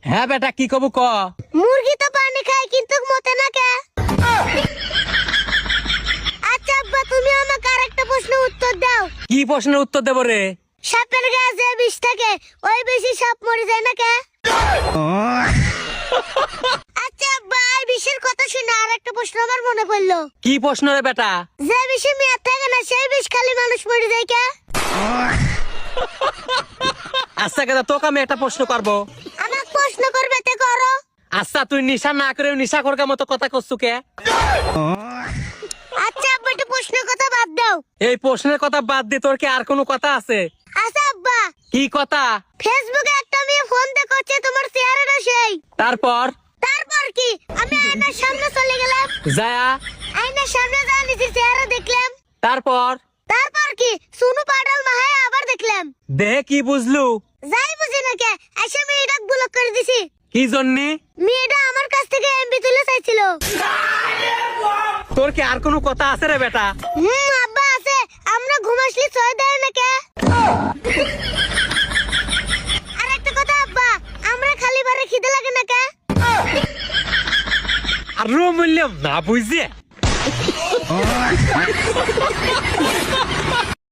হ্যাঁ বেটা কি কব ক। মুরগি তো পানি খায় কিন্তু মতে না কে? আচ্ছা আব্বা, তুমি আমাকে আরেকটা প্রশ্নের উত্তর দাও। কি প্রশ্নের উত্তর দেব রে? সাপের গায়ে যে বিষ থাকে ওই বেশি সাপ মরে যায় না কে? আচ্ছা আব্বা, এই বিষের কথা শুনে আরেকটা প্রশ্ন আমার মনে পড়লো। কি প্রশ্ন রে বেটা? যে বিষে মেয়াদ থাকে না সেই বিষ খালি মানুষ মরে যায় কে? আচ্ছা কেদা তোকে আমি একটা প্রশ্ন করবো। আমাকে প্রশ্ন করবে তে করো। আচ্ছা তুই নিশা না করে নিশা করবার মতো কথা করছু কে? আচ্ছা আব্বা, একটু প্রশ্নের কথা বাদ দাও। এই প্রশ্নের কথা বাদ দিয়ে তোর কি আর কোনো কথা আছে? আচ্ছা আব্বা, কি কথা? ফেসবুকে একটা মেয়ে ফোন দেখাচ্ছে তোমার চেহারাটা সেই। তারপর তারপর কি? আমি আয়নার সামনে চলে গেলাম, যায়া আয়নার সামনে যা নিজের চেহারা দেখলাম। তারপর তারপর কি? সুনু পাটাল মাহায় আবার দেখলাম। দেহে কি বুঝলু? যাই বুঝি না কে, এসে মেয়েটা ব্লক করে দিছি। কি জন্যে? মেয়েটা আমার কাছ থেকে এমবি তুলে চাইছিল। তোর কি আর কোনো কথা আছে রে বেটা? আব্বা আছে। আমরা ঘুমাসলি ছয় দেয় না কে? আর একটা কথা আব্বা, আমরা খালি বারে খিদে লাগে না কে? আর মূল্য না বুঝে